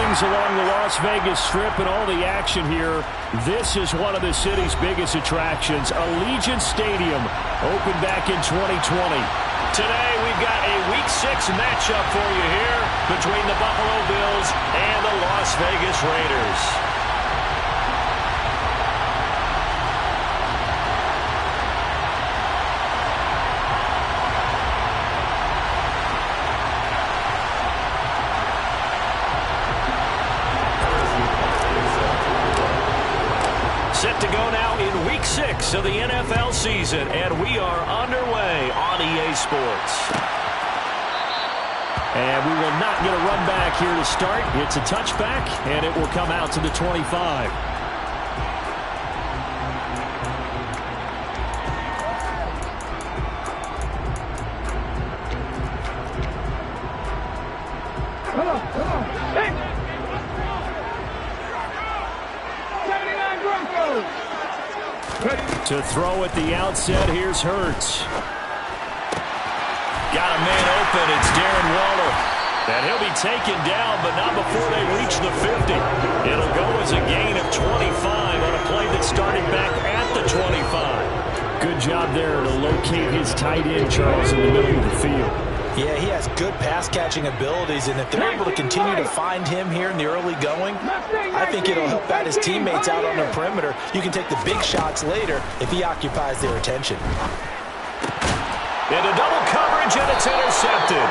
Things along the Las Vegas Strip and all the action here. This is one of the city's biggest attractions. Allegiant Stadium opened back in 2020. Today we've got a Week 6 matchup for you here between the Buffalo Bills and the Las Vegas Raiders. Set to go now in Week 6 of the NFL season, and we are underway on EA Sports. And we will not get a run back here to start. It's a touchback, and it will come out to the 25. To throw at the outset, here's Hurts. Got a man open, it's Darren Waller. And he'll be taken down, but not before they reach the 50. It'll go as a gain of 25 on a play that started back at the 25. Good job there to locate his tight end, Charles, in the middle of the field. Yeah, he has good pass-catching abilities, and if they're able to continue to find him here in the early going, I think it'll help out his teammates out on the perimeter. You can take the big shots later if he occupies their attention. Into double coverage, and it's intercepted.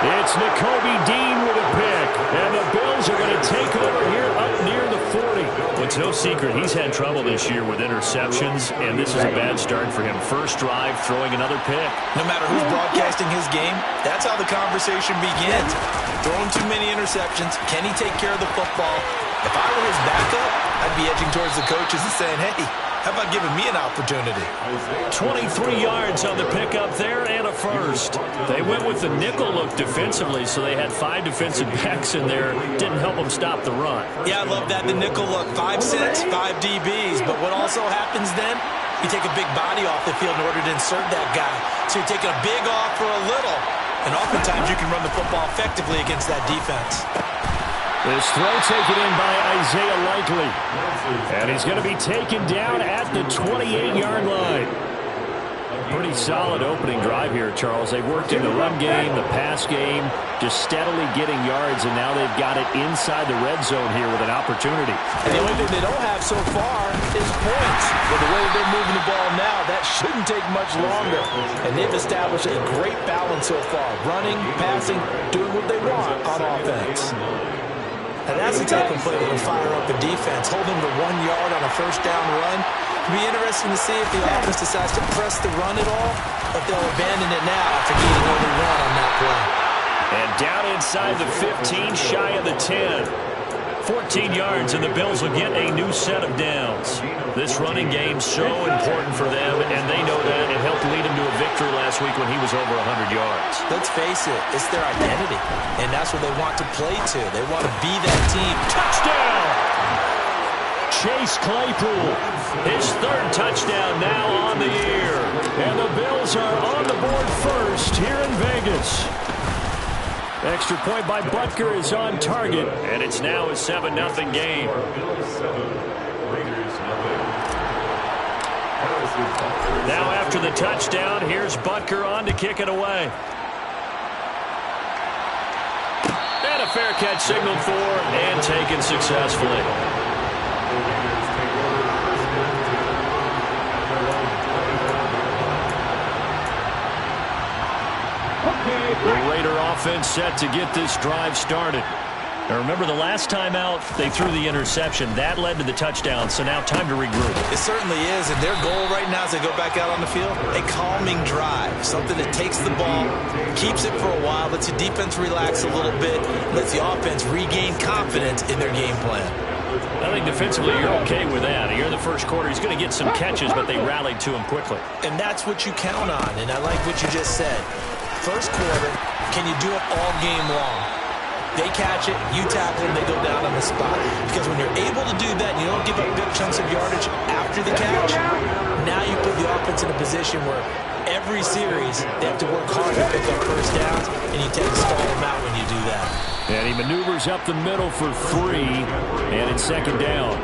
It's Nakobe Dean with a pick, and the Bills are going to take over here up near the 40. It's no secret he's had trouble this year with interceptions, and this is a bad start for him. First drive, throwing another pick. No matter who's broadcasting his game, that's how the conversation begins. Throwing too many interceptions. Can he take care of the football? If I were his backup, I'd be edging towards the coaches and saying, hey, how about giving me an opportunity? 23 yards on the pickup there and a first. They went with the nickel look defensively, so they had 5 defensive backs in there. Didn't help them stop the run. Yeah, I love that, the nickel look. 5 sets, 5 DBs. But what also happens then, you take a big body off the field in order to insert that guy. So you're taking a big off for a little. And oftentimes you can run the football effectively against that defense. This throw taken in by Isaiah Likely. And he's going to be taken down at the 28-yard line. Pretty solid opening drive here, Charles. They've worked in the run game, the pass game, just steadily getting yards, and now they've got it inside the red zone here with an opportunity. And the only thing they don't have so far is points. But the way they're moving the ball now, that shouldn't take much longer. And they've established a great balance so far. Running, passing, doing what they want on offense. And that's the type of play that will fire up the defense. Hold them to 1 yard on a first down run. It'll be interesting to see if the offense decides to press the run at all, but they'll abandon it now after getting only 1 on that play. And down inside the 15, shy of the 10. 14 yards, and the Bills will get a new set of downs. This running game so important for them, and they know that. It helped lead them to a victory last week when he was over 100 yards. Let's face it, it's their identity, and that's what they want to play to. They want to be that team. Touchdown! Chase Claypool, his 3rd touchdown now on the year. And the Bills are on the board first here in Vegas. Extra point by Butker is on target, and it's now a 7-0 game. Now after the touchdown, here's Butker on to kick it away. And a fair catch signaled for and taken successfully. The Raider offense set to get this drive started. Now remember, the last time out, they threw the interception. That led to the touchdown, so now time to regroup. It certainly is, and their goal right now as they go back out on the field, a calming drive, something that takes the ball, keeps it for a while, lets the defense relax a little bit, lets the offense regain confidence in their game plan. I think defensively you're okay with that. Here in the first quarter, he's going to get some catches, but they rallied to him quickly. And that's what you count on, and I like what you just said. First quarter, can you do it all game long? They catch it, you tackle them, they go down on the spot. Because when you're able to do that, you don't give up big chunks of yardage after the catch, now you put the offense in a position where every series they have to work hard to pick up first downs, and you tend to stall them out when you do that. And he maneuvers up the middle for 3, and it's second down.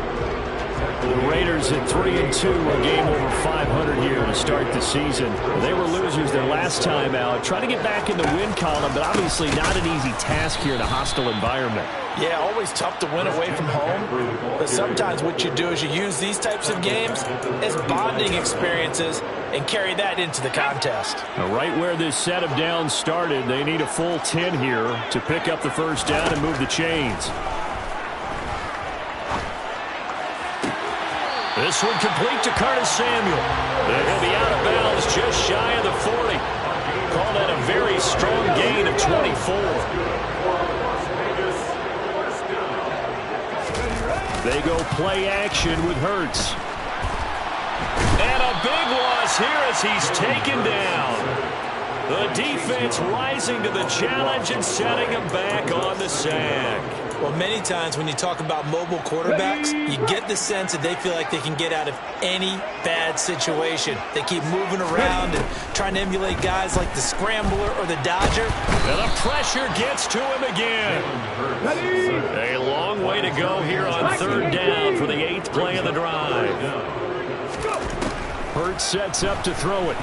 The Raiders at 3-2, a game over 500 here to start the season. They were losers their last time out. Trying to get back in the win column, but obviously not an easy task here in a hostile environment. Yeah, always tough to win away from home. But sometimes what you do is you use these types of games as bonding experiences and carry that into the contest. Right where this set of downs started, they need a full 10 here to pick up the first down and move the chains. This one complete to Curtis Samuel. They're going to be out of bounds just shy of the 40. Call that a very strong gain of 24. They go play action with Hurts. And a big loss here as he's taken down. The defense rising to the challenge and setting him back on the sack. Well, many times when you talk about mobile quarterbacks, you get the sense that they feel like they can get out of any bad situation. They keep moving around and trying to emulate guys like the Scrambler or the Dodger. And the pressure gets to him again. A long way to go here on third down for the 8th play of the drive. Hurts sets up to throw it.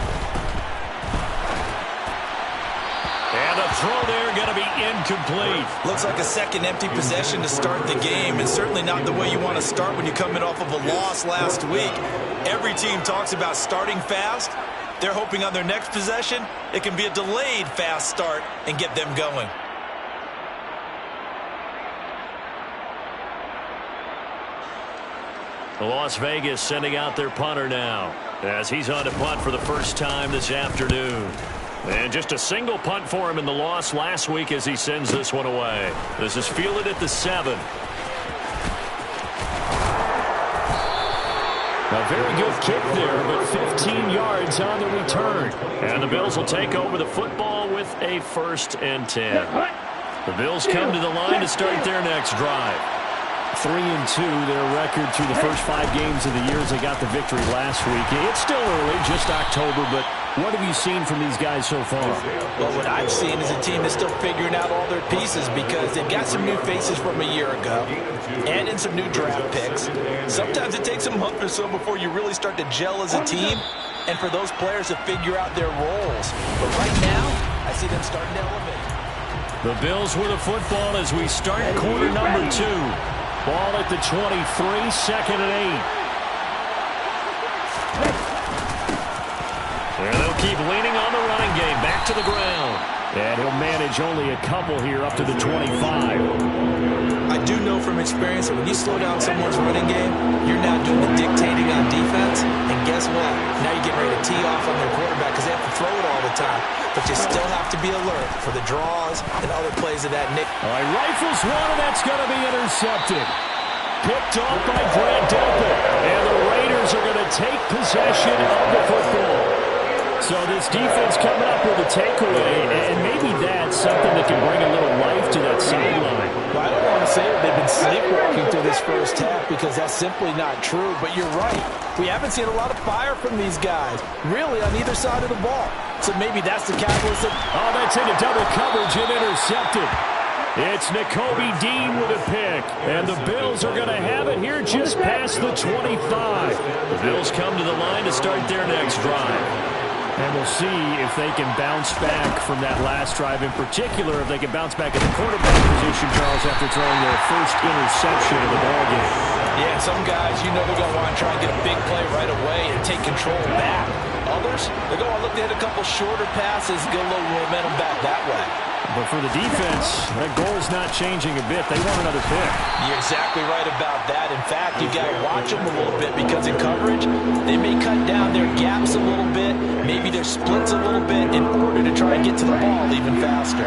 And a throw there going to be incomplete. Looks like a second empty possession to start the game, and certainly not the way you want to start when you're coming off of a loss last week. Every team talks about starting fast. They're hoping on their next possession it can be a delayed fast start and get them going. Las Vegas sending out their punter now as he's on to punt for the first time this afternoon. And just a single punt for him in the loss last week as he sends this one away. This is fielded at the 7. A very good kick there, but 15 yards on the return. And the Bills will take over the football with a 1st and 10. The Bills come to the line to start their next drive. 3-2, their record through the first 5 games of the year as they got the victory last week. It's still early, just October, but what have you seen from these guys so far? Well, what I've seen is a team that's still figuring out all their pieces because they've got some new faces from a year ago and in some new draft picks. Sometimes it takes a month or so before you really start to gel as a team and for those players to figure out their roles. But right now, I see them starting to elevate. The Bills with the football as we start quarter number 2. Ball at the 23, 2nd and 8. And they'll keep leaning on the running game. Back to the ground. And he'll manage only a couple here up to the 25. I do know from experience that when you slow down someone's running game, you're now doing the dictating on defense. And guess what? Now you're getting ready to tee off on their quarterback because they have to throw it all the time. But you still have to be alert for the draws and other plays of that nick. All right, rifles one, and that's going to be intercepted. Picked off by Grant Delpit. And the Raiders are going to take possession of the football. So this defense coming up with a takeaway, and maybe that's something that can bring a little life to that sideline. Well, I don't want to say that they've been sleepwalking through this first half because that's simply not true, but you're right. We haven't seen a lot of fire from these guys, really, on either side of the ball. So maybe that's the catalyst. Oh, that's into double coverage and intercepted. It's Nakobe Dean with a pick, and the Bills are going to have it here just past the 25. The Bills come to the line to start their next drive. And we'll see if they can bounce back from that last drive, in particular if they can bounce back at the quarterback position, Charles, after throwing their first interception of the ballgame. Yeah, some guys, you know they're going to want to try and get a big play right away and take control back. Others, they're going to look to hit a couple shorter passes, get a little momentum back that way. But for the defense, that goal's not changing a bit. They want another pick. You're exactly right about that. In fact, you've got to watch them a little bit because in coverage, they may cut down their gaps a little bit, maybe their splits a little bit in order to try and get to the ball even faster.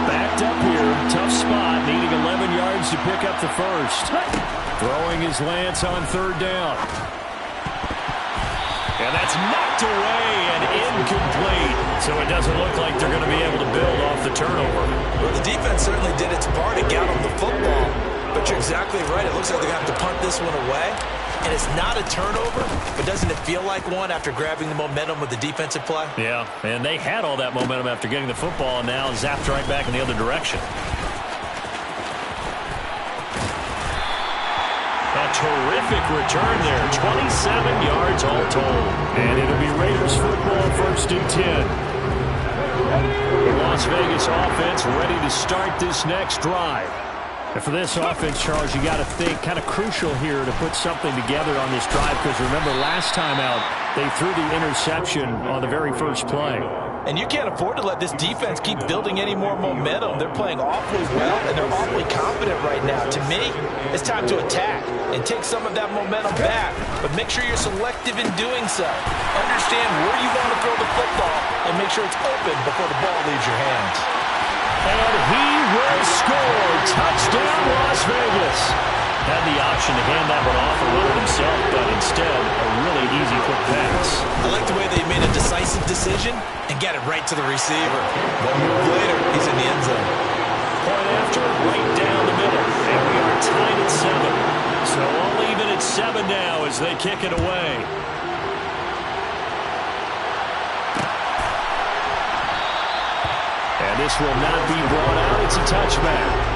Backed up here, tough spot, needing 11 yards to pick up the first. Throwing his Lance on third down. And that's knocked away and incomplete. So it doesn't look like they're going to be able to build off the turnover. Well, the defense certainly did its part to get on the football. But you're exactly right. It looks like they're going to have to punt this one away. And it's not a turnover, but doesn't it feel like one after grabbing the momentum with the defensive play? Yeah, and they had all that momentum after getting the football and now zapped right back in the other direction. terrific return there. 27 yards all told. And it'll be Raiders football, 1st and 10. The Las Vegas offense ready to start this next drive. And for this offense, Charles, you got to think kind of crucial here to put something together on this drive, because remember last time out they threw the interception on the very first play. And you can't afford to let this defense keep building any more momentum. They're playing awfully well, and they're awfully confident right now. To me, it's time to attack and take some of that momentum back. But make sure you're selective in doing so. Understand where you want to throw the football and make sure it's open before the ball leaves your hands. And he will score. Touchdown, Las Vegas. Had the option to hand that one off or run it himself, but instead, a really easy quick pass. I like the way they made a decisive decision and got it right to the receiver. One move later, he's in the end zone. Point after, right down the middle. And we are tied at 7. So all even at 7 now as they kick it away. And this will not be brought out. It's a touchback.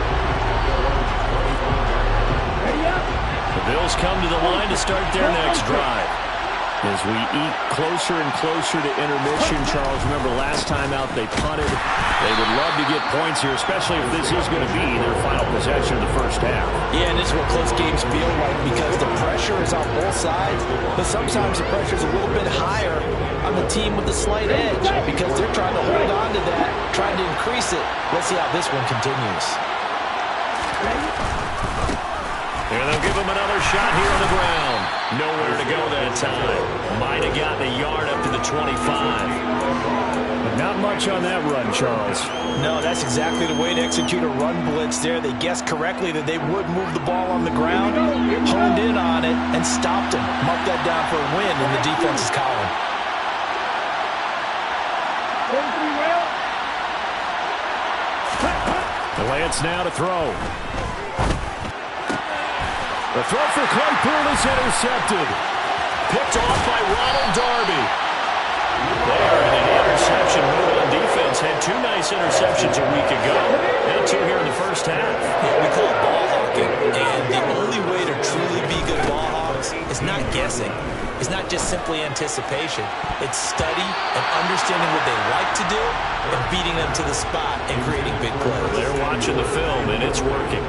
The Bills come to the line to start their next drive. As we eat closer and closer to intermission, Charles, remember last time out they punted. They would love to get points here, especially if this is going to be their final possession of the first half. Yeah, and this is what close games feel like, because the pressure is on both sides, but sometimes the pressure is a little bit higher on the team with the slight edge, because they're trying to hold on to that, trying to increase it. Let's see how this one continues. And they'll give him another shot here on the ground. Nowhere to go that time. Might have gotten a yard up to the 25. But not much on that run, Charles. No, that's exactly the way to execute a run blitz there. They guessed correctly that they would move the ball on the ground, honed in on it, and stopped him. Mark that down for a win in the defense's column. Lance now to throw. The throw for Claypool is intercepted. Picked off by Ronald Darby. There, and an interception move on defense. Had 2 nice interceptions a week ago. And 2 here in the first half. Yeah, we call it ball hawking, and the only way to truly be good ball hawks is not guessing. It's not just simply anticipation. It's study and understanding what they like to do and beating them to the spot and creating big plays. They're watching the film, and it's working.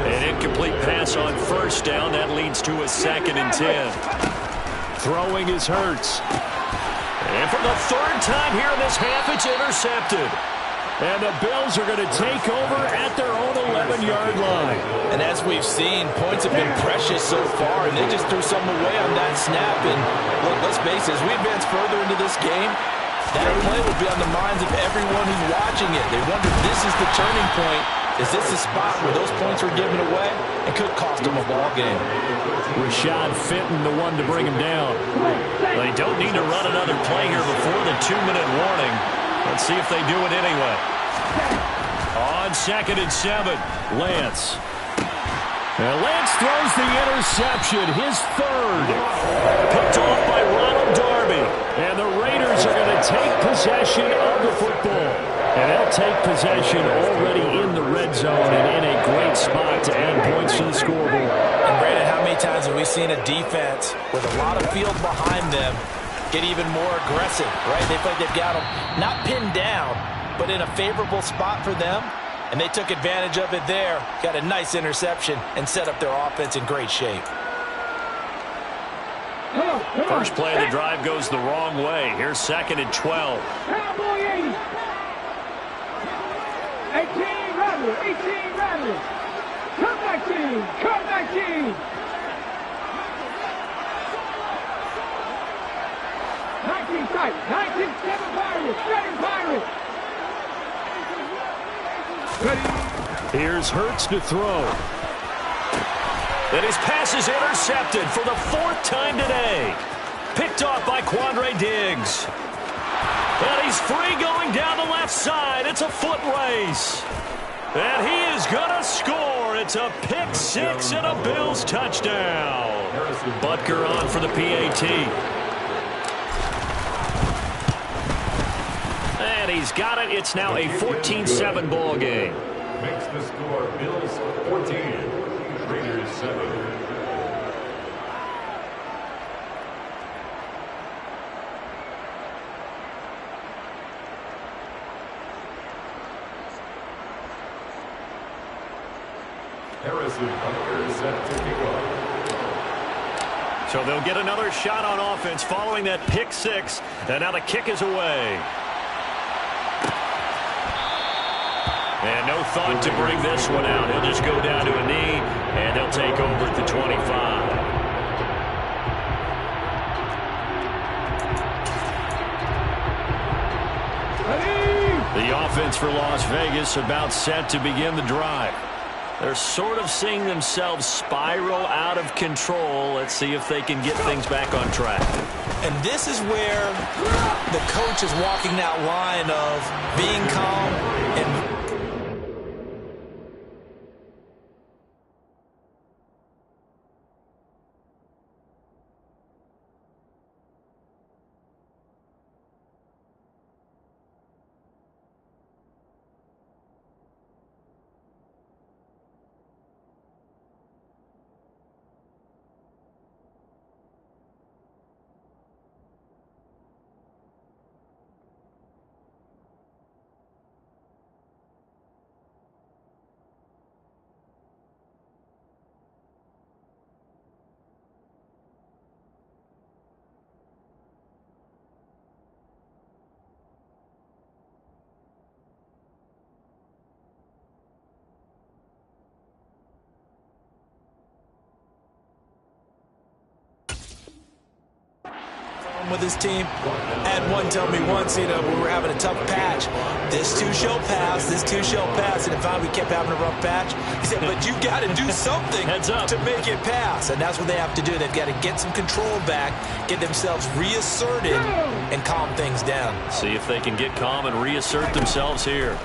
An incomplete pass on first down. That leads to a 2nd and 10. Throwing is Hurts. And for the 3rd time here in this half, it's intercepted. And the Bills are going to take over at their own 11-yard line. And as we've seen, points have been precious so far, and they just threw some away on that snap. And look, let's face it, as we advance further into this game, that play will be on the minds of everyone who's watching it. They wonder if this is the turning point. Is this the spot where those points were given away and could cost them a ball game? Rashad Fenton, the one to bring him down. They don't need to run another play here before the 2-minute warning. Let's see if they do it anyway. On 2nd and 7, Lance. And Lance throws the interception, his 3rd. Picked off by Ronald Darby. And the Raiders are going to take possession of the football. And they'll take possession already in the red zone and in a great spot to add points to the scoreboard. And Brandon, how many times have we seen a defense with a lot of field behind them get even more aggressive, right? They feel like they've got them not pinned down, but in a favorable spot for them. And they took advantage of it there, got a nice interception, and set up their offense in great shape. First play of the drive goes the wrong way. Here's 2nd and 12. 18 Rattlers. Comeback team. 19 tight. 19-7 Pirates. Ready. Here's Hurts to throw. And his pass is intercepted for the 4th time today. Picked off by Quandre Diggs. And he's free going down the left side. It's a foot race. And he is going to score. It's a pick 6 and a Bills touchdown. Butker on for the PAT. And he's got it. It's now a 14-7 ball game. Makes the score Bills 14, Raiders 7. So they'll get another shot on offense following that pick six. And now the kick is away. And no thought to bring this one out. He'll just go down to a knee, and they'll take over at the 25. The offense for Las Vegas about set to begin the drive. They're sort of seeing themselves spiral out of control. Let's see if they can get things back on track. And this is where the coach is walking that line of being calm and with his team. I had one tell me once, we were having a tough patch. This too shall pass, this too shall pass. And finally we kept having a rough patch. He said, but you got to do something to make it pass. And that's what they have to do. They've got to get some control back, get themselves reasserted, and calm things down. See if they can get calm and reassert themselves here.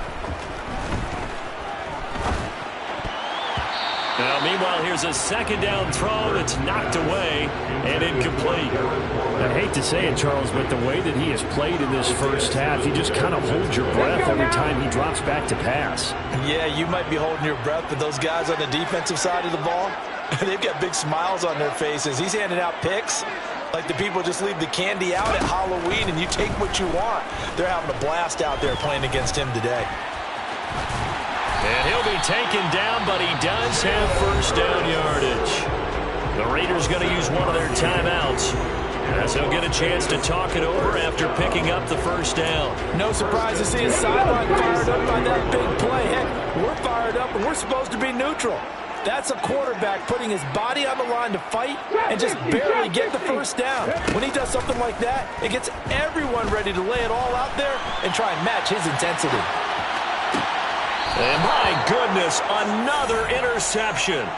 Now, meanwhile, here's a second down throw that's knocked away and incomplete. I hate to say it, Charles, but the way that he has played in this first half, you just kind of hold your breath every time he drops back to pass. Yeah, you might be holding your breath, but those guys on the defensive side of the ball, they've got big smiles on their faces. He's handing out picks like the people just leave the candy out at Halloween and you take what you want. They're having a blast out there playing against him today. And he'll be taken down, but he does have first down yardage. The Raiders going to use one of their timeouts, as he'll get a chance to talk it over after picking up the first down. No surprise to see his sideline fired up by that big play. Heck, we're fired up, and we're supposed to be neutral. That's a quarterback putting his body on the line to fight and just barely get the first down. When he does something like that, it gets everyone ready to lay it all out there and try and match his intensity. And my goodness, another interception.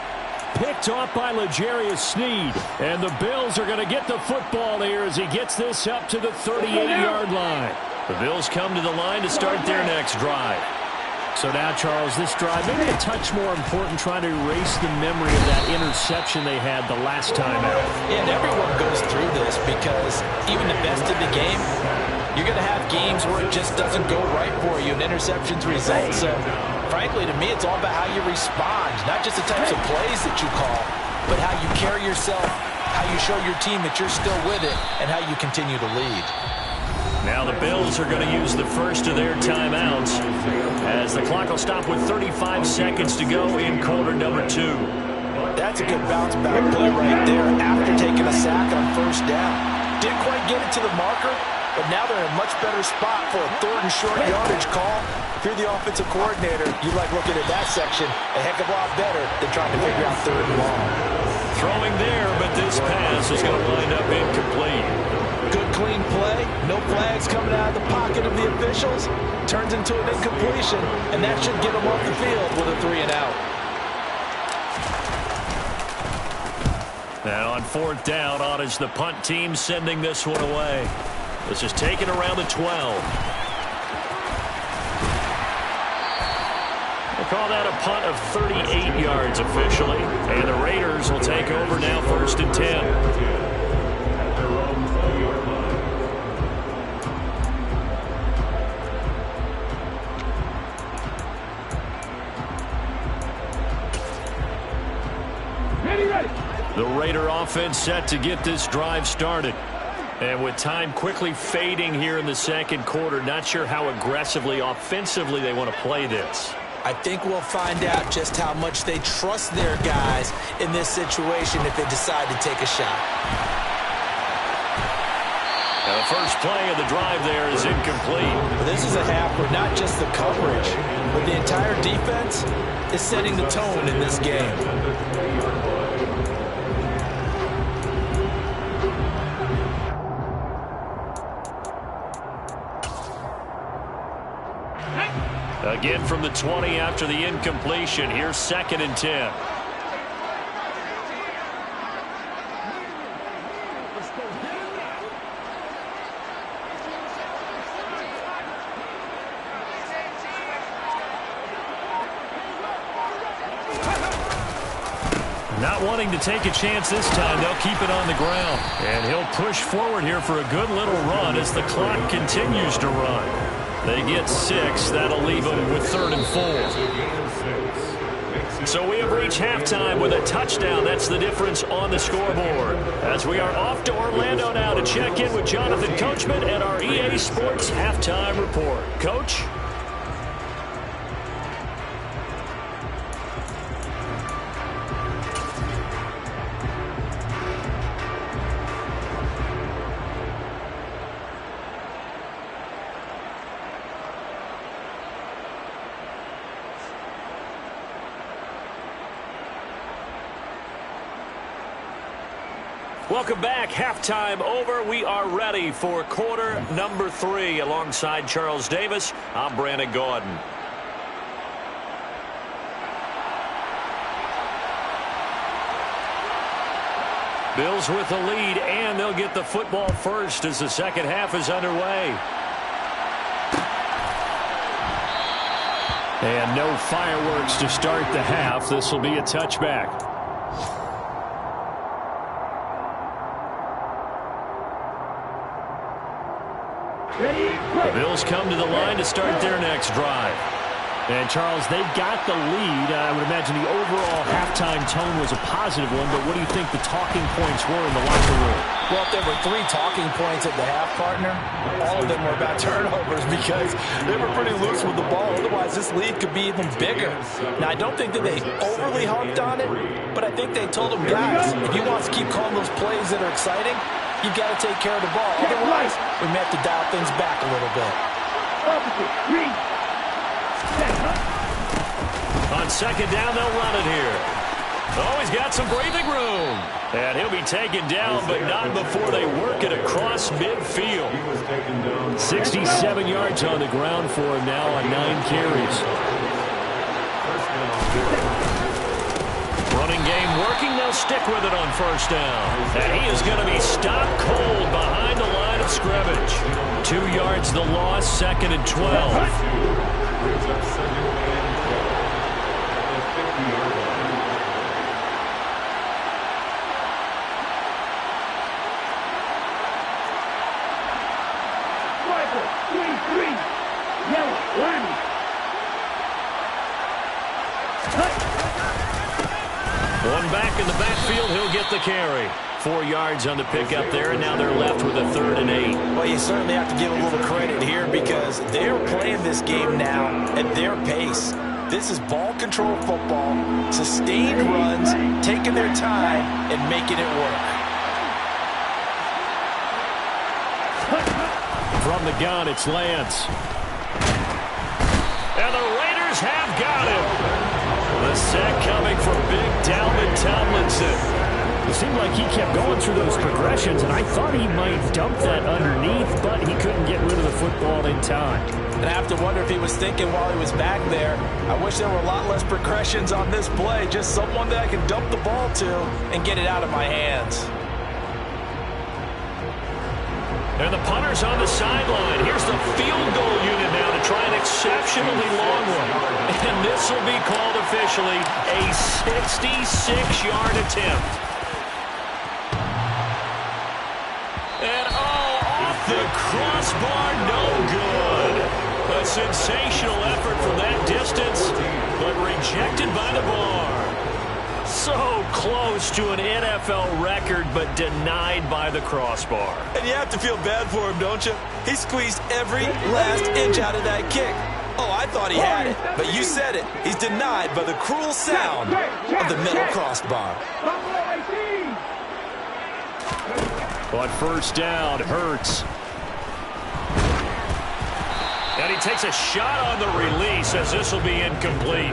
Picked off by L'Jarius Sneed. And the Bills are going to get the football here as he gets this up to the 38-yard line. The Bills come to the line to start their next drive. So now, Charles, this drive, maybe a touch more important, trying to erase the memory of that interception they had the last time out. Yeah, and everyone goes through this because even the best of the game, you're going to have games where it just doesn't go right for you and interceptions result. So, frankly, to me, it's all about how you respond, not just the types of plays that you call, but how you carry yourself, how you show your team that you're still with it, and how you continue to lead. Now the Bills are going to use the first of their timeouts as the clock will stop with 35 seconds to go in quarter number 2. That's a good bounce-back play right there after taking a sack on first down. Didn't quite get it to the marker, but now they're in a much better spot for a third and short yardage call. If you're the offensive coordinator, you like looking at that section a heck of a lot better than trying to figure out third and long. Throwing there, but this pass is going to wind up incomplete. Good clean play, no flags coming out of the pocket of the officials. Turns into an incompletion, and that should get them off the field with a 3-and-out. Now on fourth down, on is the punt team sending this one away. This is taken around the 12. We'll call that a punt of 38 yards officially. And the Raiders will take over now, first and 10. The Raider offense set to get this drive started. And with time quickly fading here in the second quarter, not sure how aggressively, offensively they want to play this. I think we'll find out just how much they trust their guys in this situation if they decide to take a shot. Now the first play of the drive there is incomplete. This is a half where not just the coverage, but the entire defense is setting the tone in this game. Again from the 20 after the incompletion. Here's 2nd and 10. Not wanting to take a chance this time, they'll keep it on the ground. And he'll push forward here for a good little run as the clock continues to run. They get 6. That'll leave them with 3rd and 4. So we have reached halftime with a touchdown. That's the difference on the scoreboard. As we are off to Orlando now to check in with Jonathan Coachman and our EA Sports Halftime Report. Coach? Welcome back. Halftime over. We are ready for quarter number 3. Alongside Charles Davis, I'm Brandon Gaudin. Bills with the lead, and they'll get the football first as the second half is underway. And no fireworks to start the half. This will be a touchback. The Bills come to the line to start their next drive. And, Charles, they've got the lead. I would imagine the overall halftime tone was a positive one, but what do you think the talking points were in the locker room? Well, if there were 3 talking points at the half, partner, all of them were about turnovers because they were pretty loose with the ball. Otherwise, this lead could be even bigger. Now, I don't think that they overly harped on it, but I think they told them, guys, if you want to keep calling those plays that are exciting, you've got to take care of the ball. Otherwise, we may have to dial things back a little bit. On second down, they'll run it here. Oh, he's got some breathing room. And he'll be taken down, but not before they work it across midfield. 67 yards on the ground for him now on 9 carries. Running game working. They'll stick with it on first down. And he is going to be stopped cold behind the line of scrimmage. 2 yards the loss, 2nd and 12. One back in the backfield, he'll get the carry. 4 yards on the pickup there, and now they're left with a 3rd and 8. Well, you certainly have to give a little credit here because they're playing this game now at their pace. This is ball control football, sustained runs, taking their time, and making it work. From the gun, it's Lance. And the Raiders have got him. The sack coming from big Dalvin Tomlinson. It seemed like he kept going through those progressions, and I thought he might dump that underneath, but he couldn't get rid of the football in time. And I have to wonder if he was thinking while he was back there, I wish there were a lot less progressions on this play, just someone that I can dump the ball to and get it out of my hands. And the punter's on the sideline. Here's the field goal unit now to try an exceptionally long one. And this will be called officially a 66-yard attempt. And off the crossbar, no good. A sensational effort from that distance, but rejected by the bar. So close to an NFL record, but denied by the crossbar. And you have to feel bad for him, don't you? He squeezed every last inch out of that kick. Oh, I thought he had it, but you said it. He's denied by the cruel sound of the middle crossbar. On first down, Hurts. And he takes a shot on the release as this will be incomplete.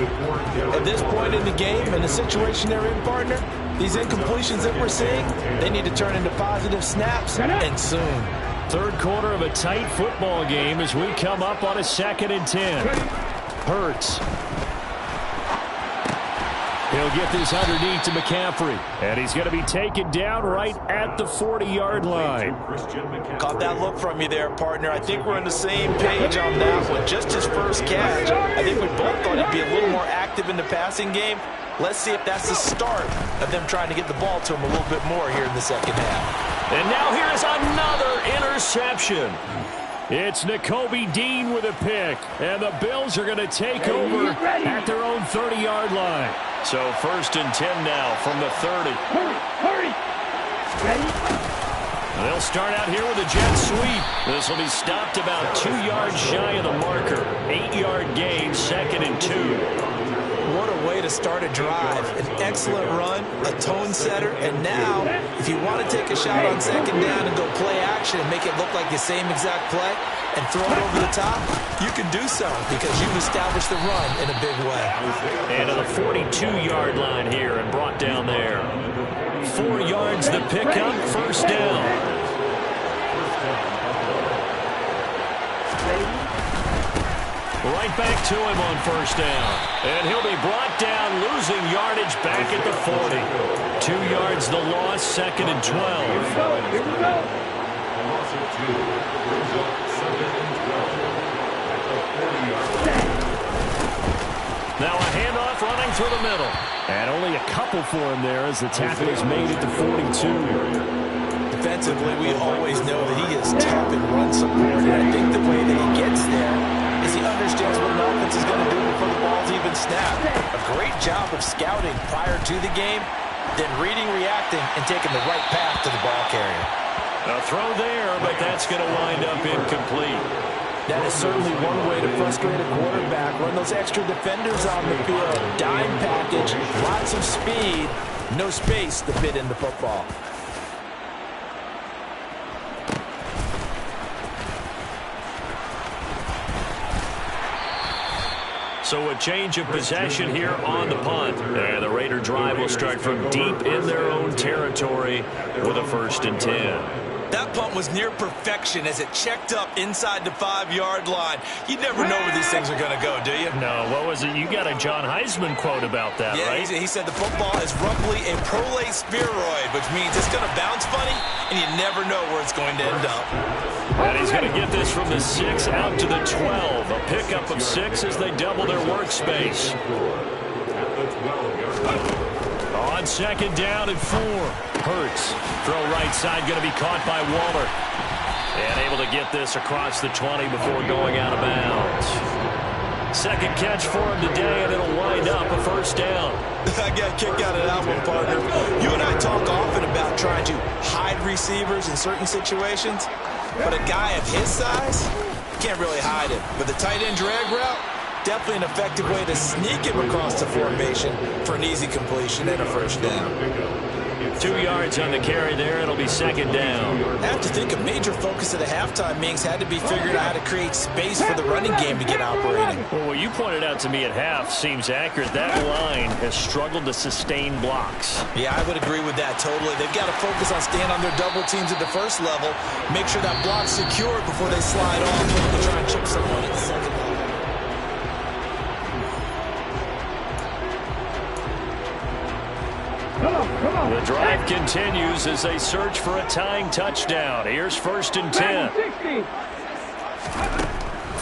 At this point in the game, in the situation they're in, partner, these incompletions that we're seeing, they need to turn into positive snaps, and soon. Third quarter of a tight football game as we come up on a 2nd and 10. Hurts. He'll get this underneath to McCaffrey. And he's going to be taken down right at the 40-yard line. Caught that look from you there, partner. I think we're on the same page on that one. Just his first catch. I think we both thought he'd be a little more active in the passing game. Let's see if that's the start of them trying to get the ball to him a little bit more here in the second half. And now here's another interception. It's Nakobe Dean with a pick. And the Bills are going to take over at their own 30-yard line. So 1st and 10 now from the 30. Hurry! Ready? They'll start out here with a jet sweep. This will be stopped about 2 yards shy of the marker. 8-yard gain, 2nd and 2. What a way to start a drive. An excellent run, a tone setter, and now, if you want to take a shot on 2nd down and go play action and make it look like the same exact play and throw it over the top, you can do so because you've established the run in a big way. And to the 42-yard line here and brought down there. 4 yards the pickup, 1st down. Right back to him on 1st down. And he'll be brought down, losing yardage back at the 40. 2 yards the loss, 2nd and 12. Here we go. Now a handoff running through the middle. And only a couple for him there as the tackle is made at the 42. Defensively, we always know that he is top in run support, and I think the way that he gets there is he understands what an offense is going to do before the ball's even snapped. A great job of scouting prior to the game, then reading, reacting, and taking the right path to the ball carrier. A throw there, but that's going to wind up incomplete. That is certainly one way to frustrate a quarterback. Run those extra defenders on the field. Dime package, lots of speed, no space to fit in the football. So a change of possession here on the punt. And the Raider drive will start from deep in their own territory with a 1st and 10. That punt was near perfection as it checked up inside the 5-yard line. You never know where these things are going to go, do you? No, what was it? You got a John Heisman quote about that, yeah, right? He said the football is roughly a prolate spheroid, which means it's going to bounce funny, and you never know where it's going to end up. And he's going to get this from the 6 out to the 12. A pickup of 6 as they double their workspace. On 2nd down and 4. Hurts. Throw right side going to be caught by Waller. And able to get this across the 20 before going out of bounds. 2nd catch for him today, and it'll wind up a 1st down. I got a kick out of that one, partner. You and I talk often about trying to hide receivers in certain situations. But a guy of his size, can't really hide it. But the tight end drag route, definitely an effective way to sneak him across the formation for an easy completion and a 1st down. 2 yards on the carry there. It'll be 2nd down. I have to think a major focus of the halftime meetings had to be figuring out how to create space for the running game to get operating. Well, what you pointed out to me at half seems accurate. That line has struggled to sustain blocks. Yeah, I would agree with that totally. They've got to focus on staying on their double teams at the 1st level, make sure that block's secured before they slide off to try and chip someone at the 2nd level. Come on. The drive continues as they search for a tying touchdown. Here's 1st and 10. 60.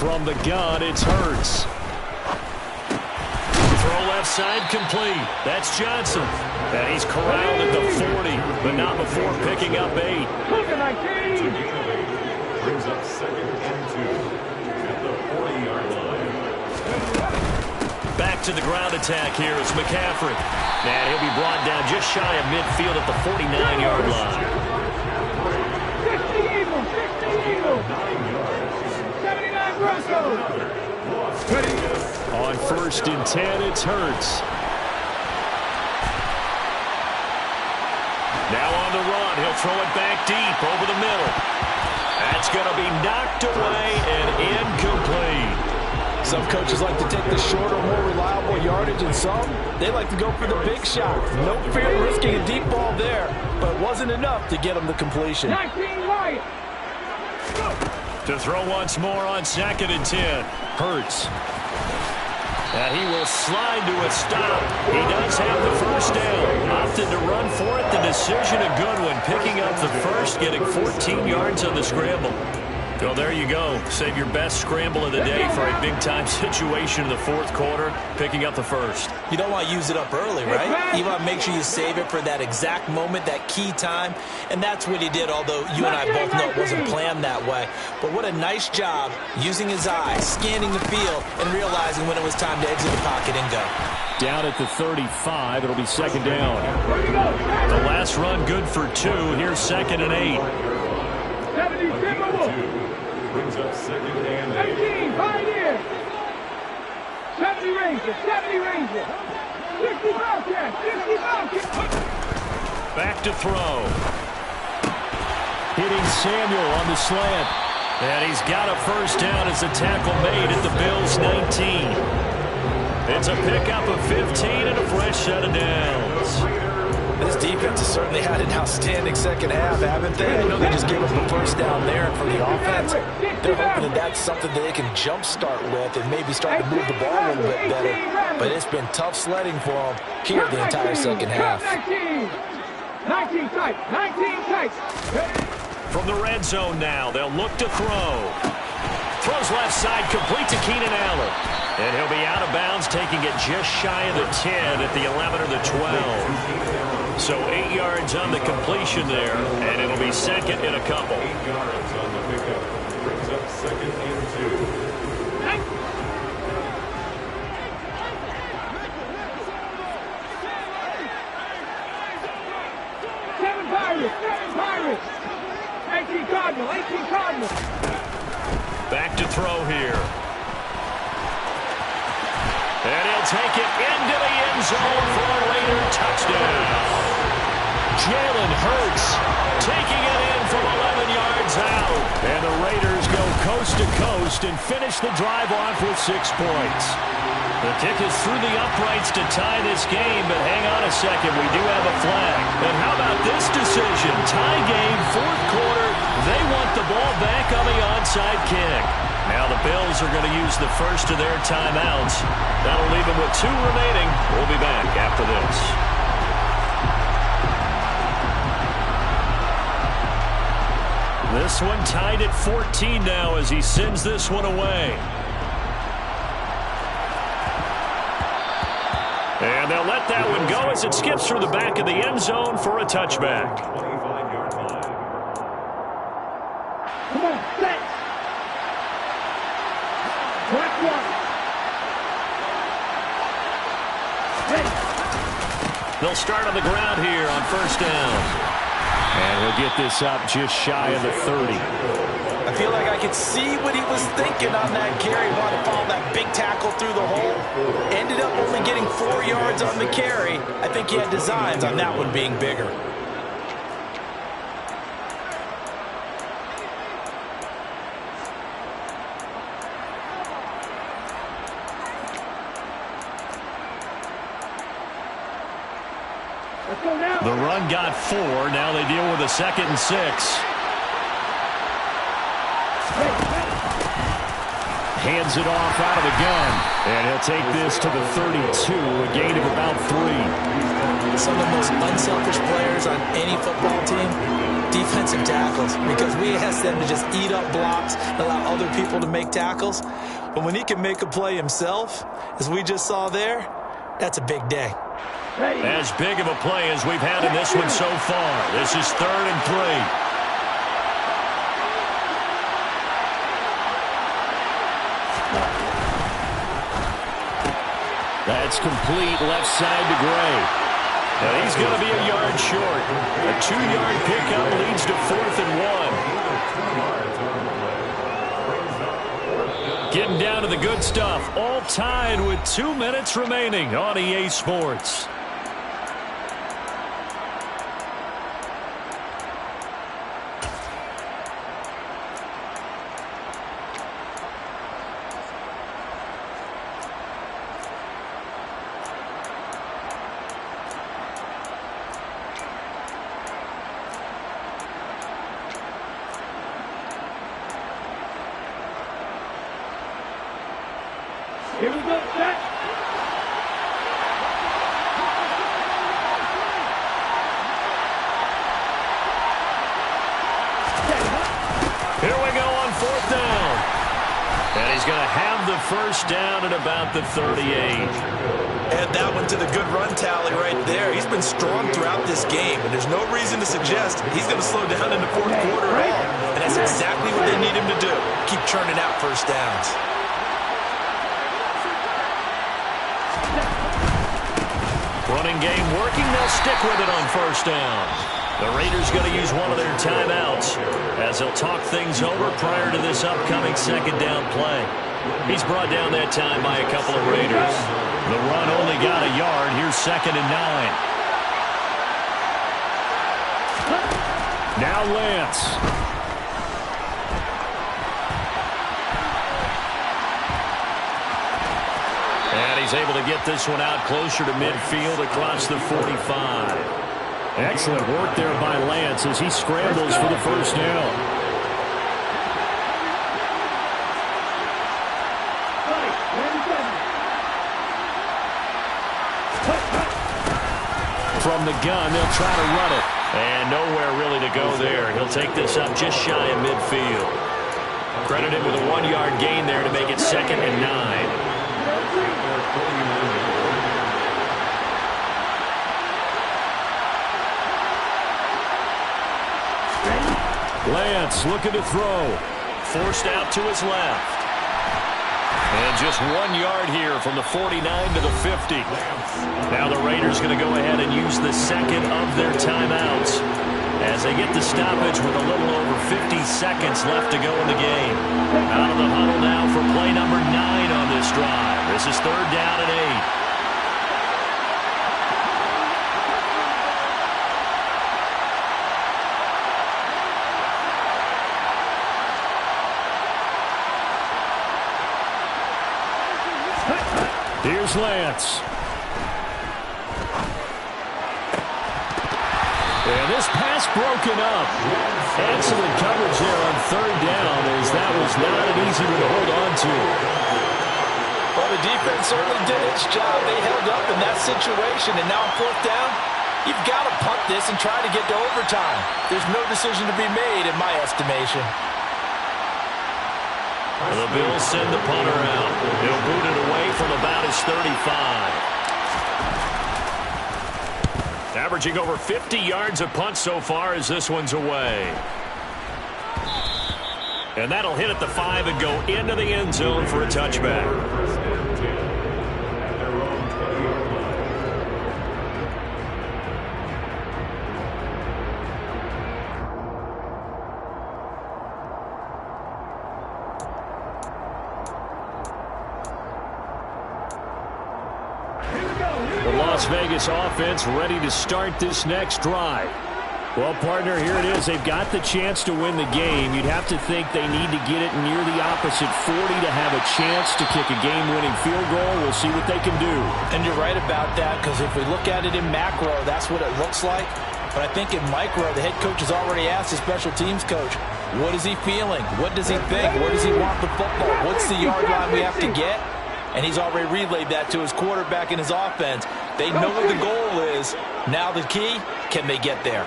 From the gun, it's Hurts. Throw left side complete. That's Johnson. And he's corralled at the 40, but not before picking up 8. Look at 19. Brings up 2nd and 2 at the 40-yard line. Back to the ground attack here is McCaffrey. And he'll be brought down just shy of midfield at the 49-yard line. 60 Eagles. 79 Broncos. On 1st and 10, it's Hurts. Now on the run. He'll throw it back deep over the middle. That's going to be knocked away and incomplete. Some coaches like to take the shorter, more reliable yardage, and some, they like to go for the big shot. No fear of risking a deep ball there, but it wasn't enough to get him the completion. 19 right. To throw once more on 2nd and 10. Hurts. And he will slide to a stop. He does have the first down. Opted to run for it. The decision a good one. Picking up the first, getting 14 yards on the scramble. Well, there you go. Save your best scramble of the day for a big-time situation in the 4th quarter, picking up the first. You don't want to use it up early, right? You want to make sure you save it for that exact moment, that key time, and that's what he did, although you and I both know it wasn't planned that way. But what a nice job using his eyes, scanning the field, and realizing when it was time to exit the pocket and go. Down at the 35, it'll be 2nd down. The last run good for 2. Here's 2nd and 8. 70 Brings up 2nd and 8. 18, right here. 70 Ranger, 70 Ranger. 60 Bobcat, 60 Bobcat. Back to throw. Hitting Samuel on the slant. And he's got a first down as the tackle made at the Bills' 19. It's a pickup of 15 and a fresh set of downs. This defense has certainly had an outstanding second half, haven't they? I know they just gave up the first down there, and for the offense, they're hoping that that's something that they can jumpstart with and maybe start to move the ball a little bit better. But it's been tough sledding for them here the entire second half. 19 tight, 19 tight. From the red zone now, they'll look to throw. Throws left side, complete to Keenan Allen. And he'll be out of bounds, taking it just shy of the 10 at the 11 or the 12. So 8 yards on the completion there, and it'll be 2nd and a couple. 8 yards on the pickup. Brings up 2nd and 2. Seven Pirates. 18 Cardinal, 18 Cardinal. Back to throw here. And he'll take it into the end zone for a later touchdown. Jalen Hurts taking it in from 11 yards out. And the Raiders go coast to coast and finish the drive off with 6 points. The kick is through the uprights to tie this game, but hang on a second, we do have a flag. And how about this decision? Tie game, 4th quarter. They want the ball back on the onside kick. Now the Bills are going to use the first of their timeouts. That'll leave them with 2 remaining. We'll be back after this. This one tied at 14 now as he sends this one away. And they'll let that one go as it skips through the back of the end zone for a touchback. 25-yard line. Come on, set. Black one. Ready. They'll start on the ground here on 1st down. And he'll get this up just shy of the 30. I feel like I could see what he was thinking on that carry. Wanted to follow that big tackle through the hole. Ended up only getting 4 yards on the carry. I think he had designs on that one being bigger. Let's go now. The run got 4. Now they deal with a 2nd and 6. Hands it off out of the gun. And he'll take this to the 32, a gain of about 3. Some of the most unselfish players on any football team, defensive tackles, because we ask them to just eat up blocks and allow other people to make tackles. But when he can make a play himself, as we just saw there, that's a big day. As big of a play as we've had in this one so far. This is 3rd and 3. That's complete left side to Gray. And he's going to be a yard short. A 2-yard pickup leads to 4th and 1. Getting down to the the good stuff, all tied with 2 minutes remaining on EA Sports. Here we go, set. Here we go on 4th down. And he's going to have the first down at about the 38. Add that one to the good run tally right there. He's been strong throughout this game, and there's no reason to suggest he's going to slow down in the 4th quarter at all. And that's exactly what they need him to do. Keep churning out first downs. Running game working. They'll stick with it on 1st down. The Raiders going to use one of their timeouts as they'll talk things over prior to this upcoming 2nd down play. He's brought down that time by a couple of Raiders. The run only got a yard. Here's 2nd and 9. Now Lance. And he's able to get this one out closer to midfield across the 45. Excellent work there by Lance as he scrambles for the first down. From the gun, they'll try to run it. And nowhere really to go there. He'll take this up just shy of midfield. Credited with a 1-yard gain there to make it 2nd and 9. Lance looking to throw. Forced out to his left. And just 1 yard here from the 49 to the 50. Now the Raiders going to go ahead and use the 2nd of their timeouts as they get the stoppage with a little over 50 seconds left to go in the game. Out of the huddle now for play number 9 on this drive. This is 3rd down and 8. Here's Lance. And this pass broken up. Excellent coverage there on 3rd down as that was not an easy one to hold on to. Well, the defense certainly did its job. They held up in that situation, and now on 4th down, you've got to punt this and try to get to overtime. There's no decision to be made in my estimation. The Bills send the punter out. He'll boot it away from about his 35. Averaging over 50 yards a punt so far as this one's away. And that'll hit at the 5 and go into the end zone for a touchback. The Las Vegas offense ready to start this next drive. Well, partner, here it is. They've got the chance to win the game. You'd have to think they need to get it near the opposite 40 to have a chance to kick a game-winning field goal. We'll see what they can do. And you're right about that, because if we look at it in macro, that's what it looks like. But I think in micro, the head coach has already asked the special teams coach, what is he feeling? What does he think? Where does he want the football? What's the yard line we have to get? And he's already relayed that to his quarterback and his offense. They know what the goal is. Now the key, can they get there?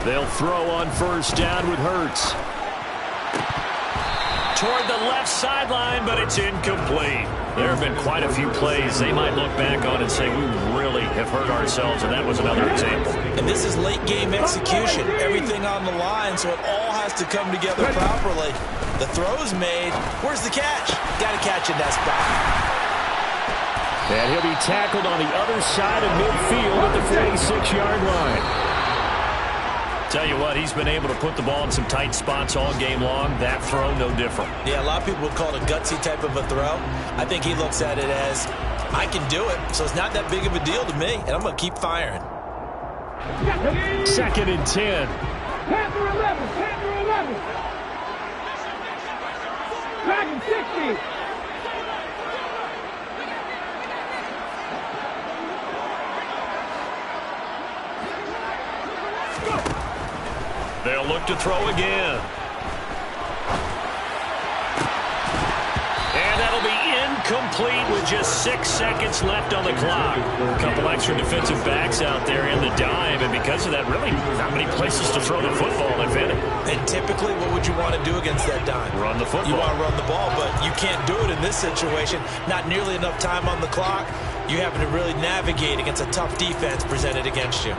They'll throw on 1st down with Hurts. Toward the left sideline, but it's incomplete. There have been quite a few plays they might look back on and say, we really have hurt ourselves, and that was another example. And this is late game execution. Everything on the line, so it all has to come together properly. The throw's made. Where's the catch? Got to catch in that spot. And he'll be tackled on the other side of midfield at the 46-yard line. Tell you what, he's been able to put the ball in some tight spots all game long. That throw, no different. Yeah, a lot of people would call it a gutsy type of a throw. I think he looks at it as, I can do it, so it's not that big of a deal to me, and I'm going to keep firing. 2nd and 10. Panther 11, Panther 11. Dragon 60. They'll look to throw again. And that'll be incomplete with just 6 seconds left on the clock. A couple extra defensive backs out there in the dime, and because of that, really not many places to throw the football, if any. And typically, what would you want to do against that dime? Run the football. You want to run the ball, but you can't do it in this situation. Not nearly enough time on the clock. You having to really navigate against a tough defense presented against you.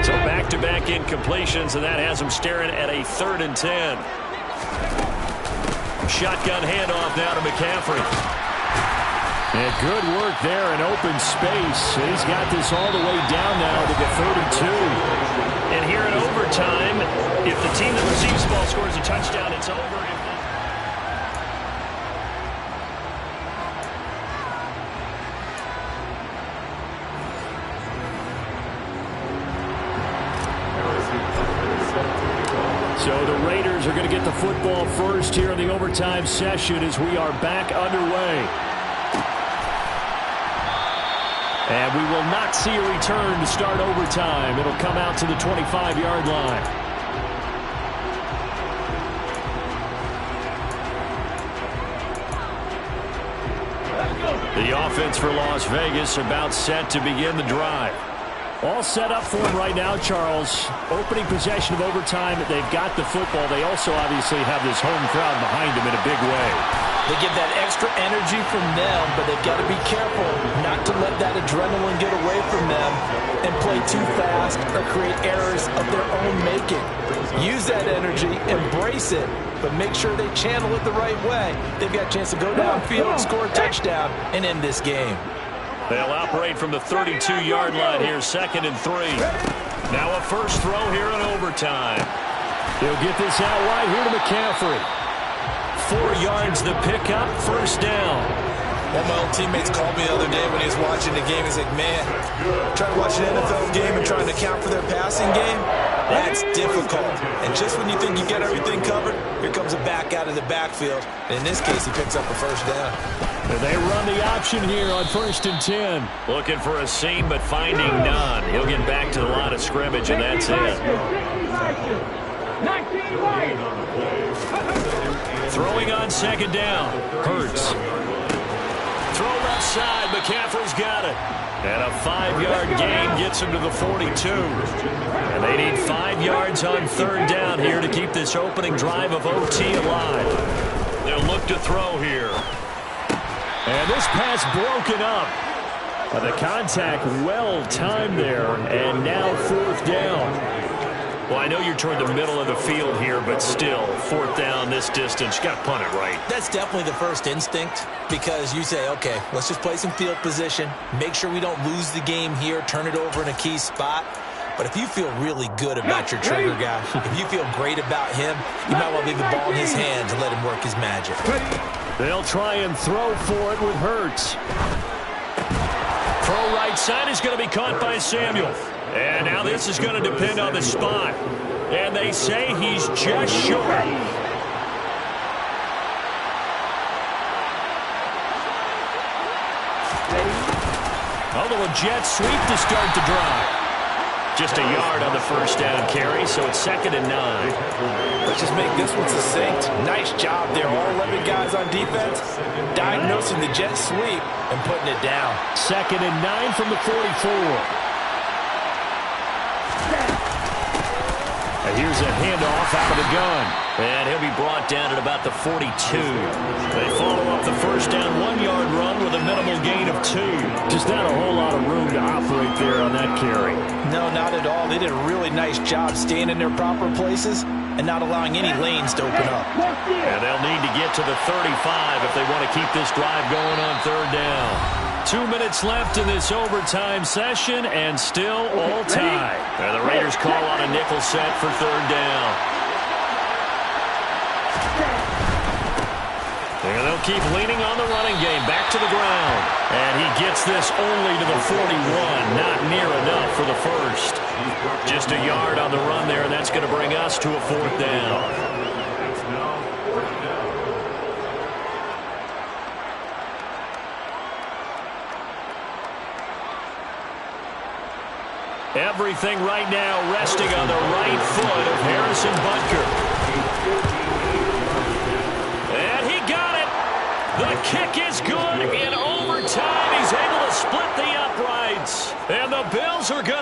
So back-to-back incompletions, and that has them staring at a 3rd and 10. Shotgun handoff now to McCaffrey. And good work there in open space. He's got this all the way down now to the 3rd and 2. And here in overtime, if the team that receives the ball scores a touchdown, it's over. So the Raiders are going to get the football first here in the overtime session as we are back underway. And we will not see a return to start overtime. It'll come out to the 25-yard line. The offense for Las Vegas about set to begin the drive. All set up for them right now, Charles. Opening possession of overtime. They've got the football. They also obviously have this home crowd behind them in a big way. They get that extra energy from them, but they've got to be careful not to let that adrenaline get away from them and play too fast or create errors of their own making. Use that energy, embrace it, but make sure they channel it the right way. They've got a chance to go downfield, score a touchdown, and end this game. They'll operate from the 32-yard line here, 2nd and 3. Now a first throw here in overtime. They'll get this out wide here to McCaffrey. 4 yards the pickup, first down. One of my old teammates called me the other day when he was watching the game. He's like, man, trying to watch an NFL game and trying to account for their passing game, that's difficult. And just when you think you get everything covered, here comes a back out of the backfield. And in this case, he picks up a first down. And they run the option here on 1st and 10. Looking for a seam, but finding none. He'll get back to the line of scrimmage, and that's it. 19 wide. Throwing on 2nd down. Hurts. Throw left side. McCaffrey's got it. And a 5-yard gain gets him to the 42. And they need 5 yards on 3rd down here to keep this opening drive of OT alive. They'll look to throw here. And this pass broken up. The contact well timed there. And now 4th down. Well, I know you're toward the middle of the field here, but still, 4th down this distance, you got to punt it right. That's definitely the first instinct because you say, okay, let's just play some field position, make sure we don't lose the game here, turn it over in a key spot. But if you feel really good about your trigger guy, if you feel great about him, you might want to leave the ball in his hands and let him work his magic. They'll try and throw for it with Hurts. Throw right side is going to be caught by Samuel. And now this is going to depend on the spot. And they say he's just short. A little jet sweep to start the drive. Just a yard on the first down carry, so it's 2nd and 9. Let's just make this one succinct. Nice job there. All 11 guys on defense diagnosing the jet sweep and putting it down. 2nd and 9 from the 44. Here's a handoff out of the gun. And he'll be brought down at about the 42. They follow up the first down 1-yard run with a minimal gain of 2. Just not a whole lot of room to operate there on that carry. No, not at all. They did a really nice job staying in their proper places and not allowing any lanes to open up. And they'll need to get to the 35 if they want to keep this drive going on 3rd down. 2 minutes left in this overtime session, and still all tied. And the Raiders call on a nickel set for third down. And they'll keep leaning on the running game. Back to the ground. And he gets this only to the 41. Not near enough for the first. Just a yard on the run there, and that's going to bring us to a fourth down. It's now fourth down. Everything right now resting on the right foot of Harrison Butker. And he got it. The kick is good. In overtime, he's able to split the uprights. And the Bills are going